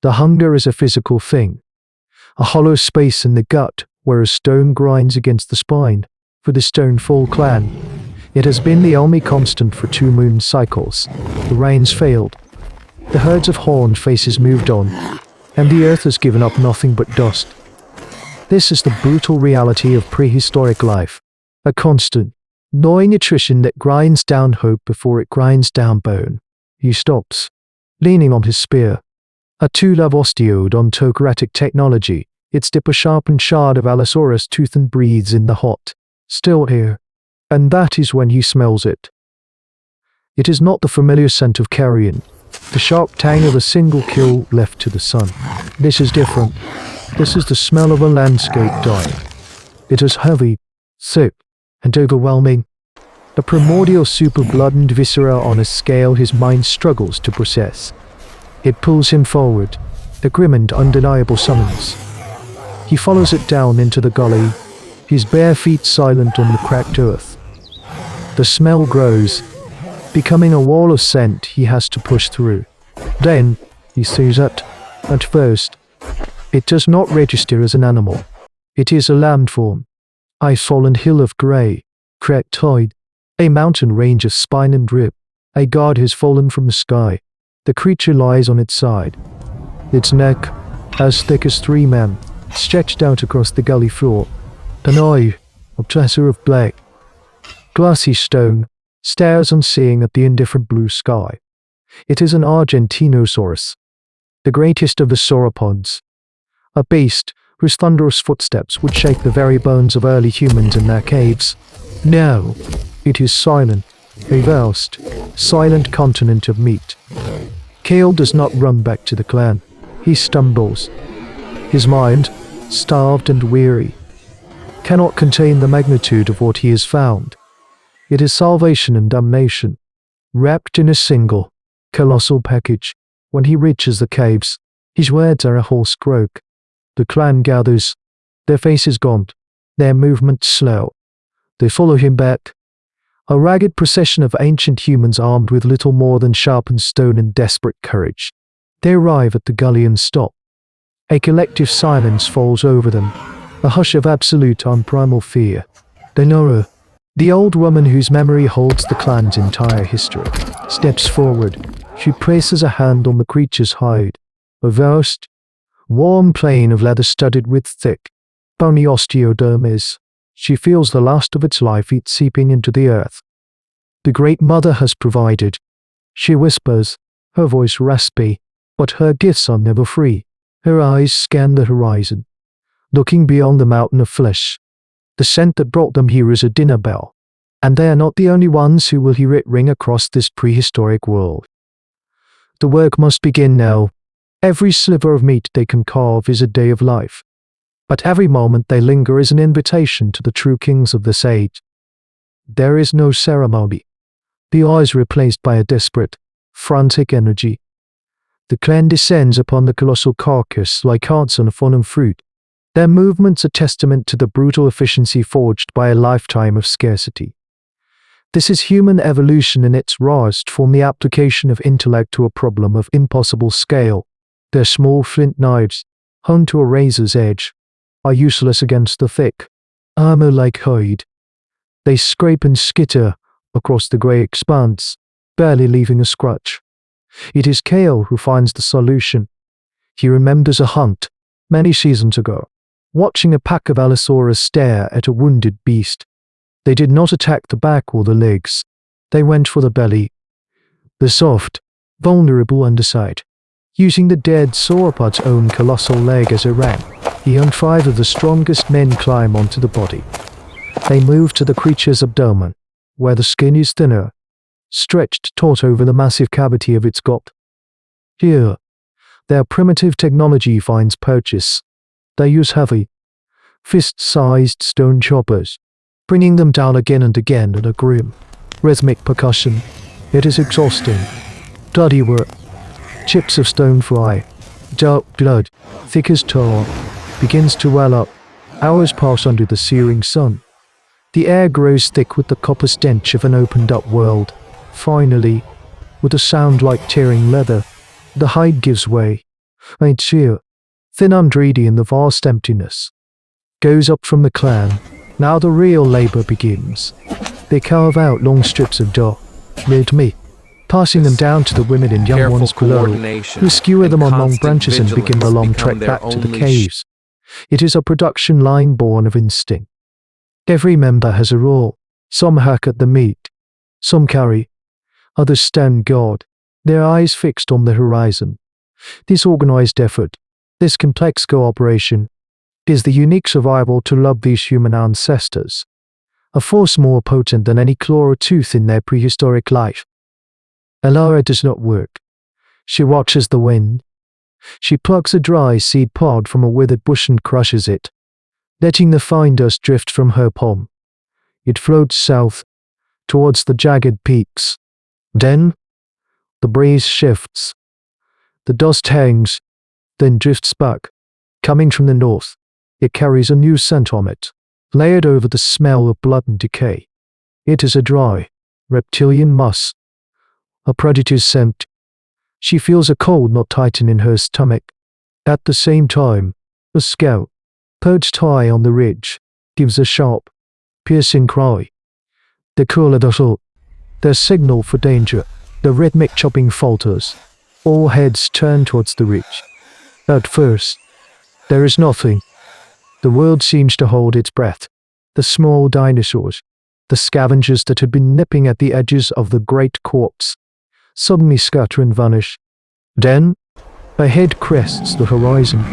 The hunger is a physical thing, a hollow space in the gut where a stone grinds against the spine. For the Stonefall clan, it has been the only constant for 2 moon cycles. The rains failed, the herds of horned faces moved on, and the earth has given up nothing but dust. This is the brutal reality of prehistoric life, a constant, gnawing attrition that grinds down hope before it grinds down bone. He stops, leaning on his spear, a 2-love osteode on Tokeratic technology, its dip a sharpened shard of Allosaurus tooth and breathes in the hot, still air. And that is when he smells it. It is not the familiar scent of carrion, the sharp tang of a single kill left to the sun. This is different. This is the smell of a landscape dying. It is heavy, thick, and overwhelming. A primordial soup of blood and viscera on a scale his mind struggles to process. It pulls him forward, a grim and undeniable summons. He follows it down into the gully, his bare feet silent on the cracked earth. The smell grows, becoming a wall of scent he has to push through. Then, he sees it. At first, it does not register as an animal. It is a landform, a fallen hill of grey, cracked hide, a mountain range of spine and rib. A god has fallen from the sky. The creature lies on its side, its neck, as thick as 3 men, stretched out across the gully floor. An eye, a placer of black, glassy stone, stares unseeing at the indifferent blue sky. It is an Argentinosaurus, the greatest of the sauropods, a beast whose thunderous footsteps would shake the very bones of early humans in their caves. Now, it is silent, a vast, silent continent of meat. Kale does not run back to the clan. He stumbles. His mind, starved and weary, cannot contain the magnitude of what he has found. It is salvation and damnation, wrapped in a single, colossal package. When he reaches the caves, his words are a hoarse croak. The clan gathers, their faces gaunt, their movements slow. They follow him back, a ragged procession of ancient humans armed with little more than sharpened stone and desperate courage. They arrive at the gully and stop. A collective silence falls over them, a hush of absolute unprimal fear. Elara, the old woman whose memory holds the clan's entire history, steps forward. She places a hand on the creature's hide, a vast, warm plane of leather studded with thick, bony osteodermis. She feels the last of its life heat seeping into the earth. The Great Mother has provided, she whispers, her voice raspy, but her gifts are never free. Her eyes scan the horizon, looking beyond the mountain of flesh. The scent that brought them here is a dinner bell, and they are not the only ones who will hear it ring across this prehistoric world. The work must begin now. Every sliver of meat they can carve is a day of life, but every moment they linger is an invitation to the true kings of this age. There is no ceremony. The awe is replaced by a desperate, frantic energy. The clan descends upon the colossal carcass like ants on a fallen fruit. Their movements a testament to the brutal efficiency forged by a lifetime of scarcity. This is human evolution in its rawest form, the application of intellect to a problem of impossible scale. Their small flint knives, honed to a razor's edge, are useless against the thick, armor-like hide. They scrape and skitter across the grey expanse, barely leaving a scratch. It is Kale who finds the solution. He remembers a hunt, many seasons ago, watching a pack of Allosaurus stare at a wounded beast. They did not attack the back or the legs. They went for the belly, the soft, vulnerable underside. Using the dead sauropod's own colossal leg as a ram, he and 5 of the strongest men climb onto the body. They move to the creature's abdomen, where the skin is thinner, stretched taut over the massive cavity of its gut. Here, their primitive technology finds purchase. They use heavy, fist-sized stone choppers, bringing them down again and again in a grim, rhythmic percussion. It is exhausting. Bloody work. Chips of stone fly. Dark blood, thick as tar, begins to well up. Hours pass under the searing sun. The air grows thick with the copper stench of an opened-up world. Finally, with a sound like tearing leather, the hide gives way. A cheer, thin and greedy in the vast emptiness, goes up from the clan. Now the real labor begins. They carve out long strips of dough, red meat, passing them down to the women and young ones below, who skewer them on long branches and begin the long trek back to the caves. It is a production line born of instinct. Every member has a role. Some hack at the meat, some carry, others stand guard, their eyes fixed on the horizon. This organized effort, this complex cooperation, is the unique survival to love these human ancestors, a force more potent than any claw or tooth in their prehistoric life. Elara does not work. She watches the wind. She plucks a dry seed pod from a withered bush and crushes it, letting the fine dust drift from her palm. It floats south, towards the jagged peaks. Then, the breeze shifts. The dust hangs, then drifts back. Coming from the north, it carries a new scent on it, layered over the smell of blood and decay. It is a dry, reptilian musk, a predator's scent. She feels a cold knot tighten in her stomach. At the same time, a scout, perched high on the ridge, gives a sharp, piercing cry. The call of the hood, their signal for danger. The rhythmic chopping falters. All heads turn towards the ridge. At first, there is nothing. The world seems to hold its breath. The small dinosaurs, the scavengers that had been nipping at the edges of the great corpse, suddenly scatter and vanish. Then, a head crests the horizon.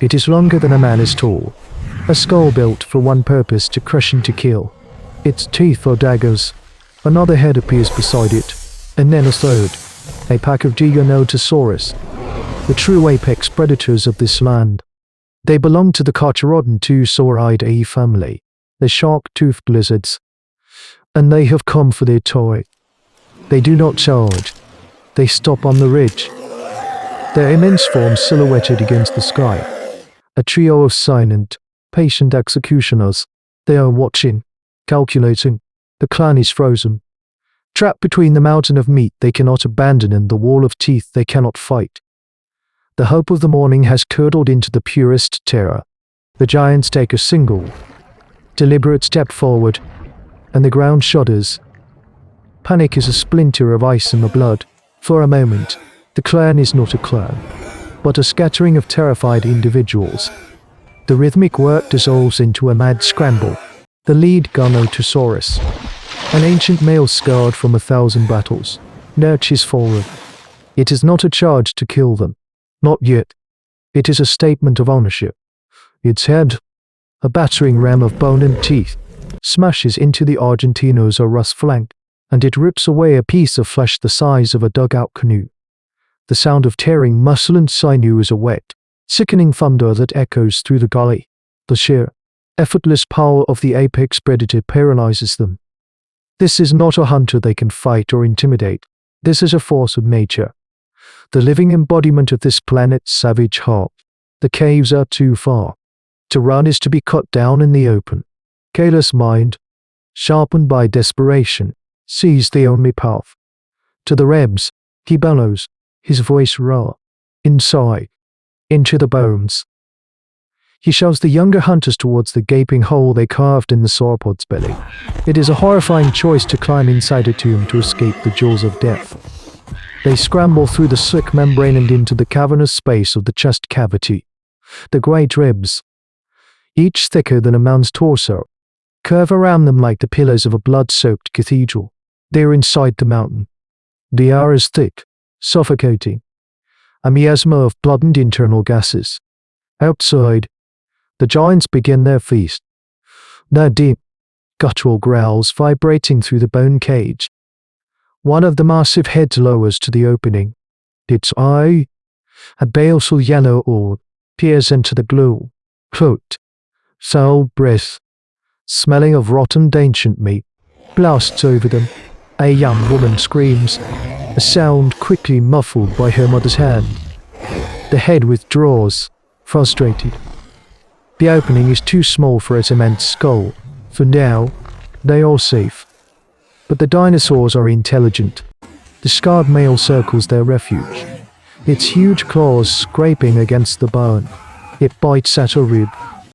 It is longer than a man is tall, a skull built for one purpose, to crush and to kill. Its teeth are daggers. Another head appears beside it, and then a third, a pack of Giganotosaurus, the true apex predators of this land. They belong to the Carcharodontosauridae family, the shark-toothed lizards, and they have come for their toy. They do not charge. They stop on the ridge, their immense forms silhouetted against the sky. A trio of silent, patient executioners. They are watching, calculating. The clan is frozen, trapped between the mountain of meat they cannot abandon and the wall of teeth they cannot fight. The hope of the morning has curdled into the purest terror. The giants take a single, deliberate step forward, and the ground shudders. Panic is a splinter of ice in the blood. For a moment, the clan is not a clan, but a scattering of terrified individuals. The rhythmic work dissolves into a mad scramble. The lead Giganotosaurus, an ancient male scarred from 1,000 battles, lurches forward. It is not a charge to kill them. Not yet. It is a statement of ownership. Its head, a battering ram of bone and teeth, smashes into the Argentinosaurus flank, and it rips away a piece of flesh the size of a dugout canoe. The sound of tearing muscle and sinew is a wet, sickening thunder that echoes through the gully. The sheer, effortless power of the apex predator paralyzes them. This is not a hunter they can fight or intimidate. This is a force of nature, the living embodiment of this planet's savage heart. The caves are too far. To run is to be cut down in the open. Kayla's mind, sharpened by desperation, sees the only path. To the rebs, he bellows, his voice raw. Inside, into the bones. He shoves the younger hunters towards the gaping hole they carved in the sauropod's belly. It is a horrifying choice to climb inside a tomb to escape the jaws of death. They scramble through the slick membrane and into the cavernous space of the chest cavity. The great ribs, each thicker than a man's torso, curve around them like the pillars of a blood-soaked cathedral. They are inside the mountain. The air is thick, suffocating, a miasma of blood and internal gases. Outside, the giants begin their feast, their deep, guttural growls vibrating through the bone cage. One of the massive heads lowers to the opening. Its eye, a baleful yellow orb, peers into the gloom. Coat, foul breath, smelling of rotten ancient meat, blasts over them. A young woman screams, a sound quickly muffled by her mother's hand. The head withdraws, frustrated. The opening is too small for its immense skull. For now, they are safe. But the dinosaurs are intelligent. The scarred male circles their refuge. its huge claws scraping against the bone. It bites at a rib,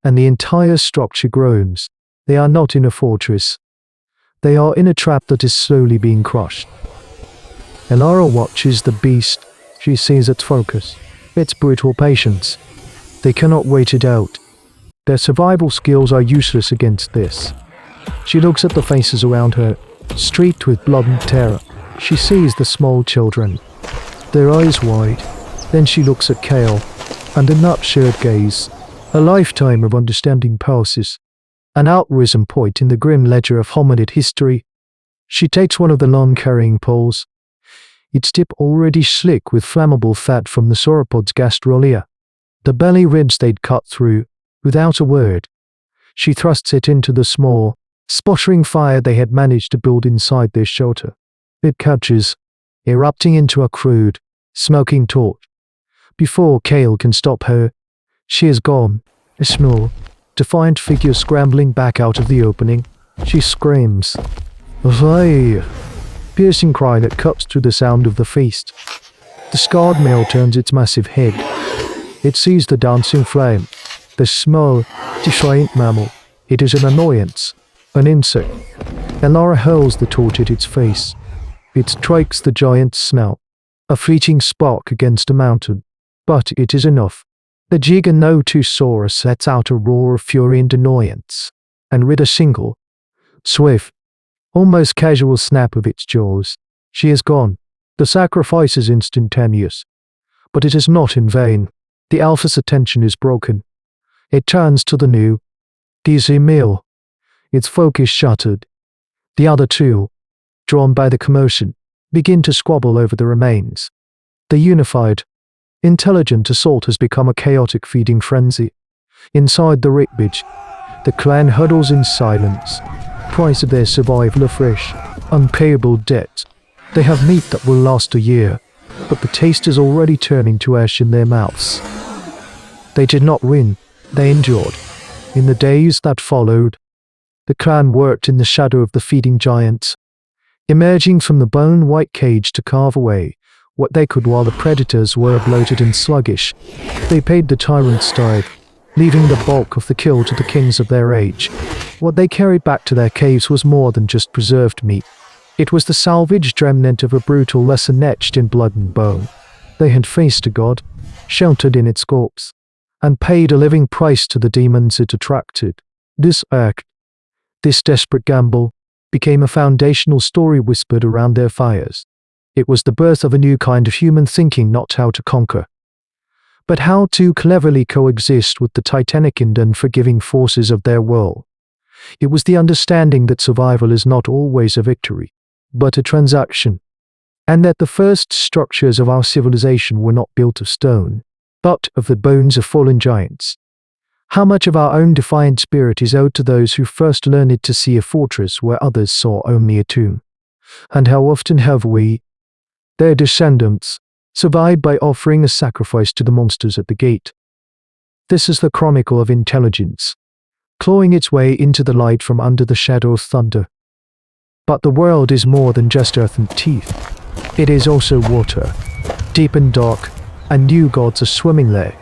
and the entire structure groans. They are not in a fortress. They are in a trap that is slowly being crushed. Elara watches the beast. She sees its focus, its brutal patience. They cannot wait it out. Their survival skills are useless against this. She looks at the faces around her, streaked with blood and terror. She sees the small children, their eyes wide. Then she looks at Kale, and in that shared gaze, a lifetime of understanding passes. An altruism point in the grim ledger of hominid history. She takes one of the long carrying poles, its tip already slick with flammable fat from the sauropod's gastrolia. The belly ribs they'd cut through, without a word. She thrusts it into the small, sputtering fire they had managed to build inside their shelter. It catches, erupting into a crude, smoking torch. Before Kale can stop her, she is gone, a small, defiant figure scrambling back out of the opening. She screams, "Vai!" Piercing cry that cuts through the sound of the feast. The scarred male turns its massive head. It sees the dancing flame, the small, defiant mammal. It is an annoyance, an insect. Elara hurls the torch at its face. It strikes the giant's snout, a fleeting spark against a mountain. But it is enough. The Giganotosaurus lets out a roar of fury and annoyance, and with a single, swift, almost casual snap of its jaws, she is gone. The sacrifice is instantaneous. But it is not in vain. The alpha's attention is broken. It turns to the new, dizzy meal. Its focus shattered. The other two, drawn by the commotion, begin to squabble over the remains. The unified, intelligent assault has become a chaotic feeding frenzy. Inside the ribcage, the clan huddles in silence. Price of their survival afresh, unpayable debt. They have meat that will last a year, but the taste is already turning to ash in their mouths. They did not win, they endured. In the days that followed, the clan worked in the shadow of the feeding giants, emerging from the bone-white cage to carve away what they could while the predators were bloated and sluggish. They paid the tyrant's tithe, leaving the bulk of the kill to the kings of their age. What they carried back to their caves was more than just preserved meat. It was the salvaged remnant of a brutal lesson etched in blood and bone. They had faced a god, sheltered in its corpse, and paid a living price to the demons it attracted. This act, this desperate gamble, became a foundational story whispered around their fires. It was the birth of a new kind of human thinking, not how to conquer, but how to cleverly coexist with the titanic and unforgiving forces of their world. It was the understanding that survival is not always a victory, but a transaction, and that the first structures of our civilization were not built of stone, but of the bones of fallen giants. How much of our own defiant spirit is owed to those who first learned to see a fortress where others saw only a tomb? And how often have we, their descendants, survived by offering a sacrifice to the monsters at the gate? This is the chronicle of intelligence, clawing its way into the light from under the shadow of thunder. But the world is more than just earth and teeth. It is also water, deep and dark, and new gods are swimming there.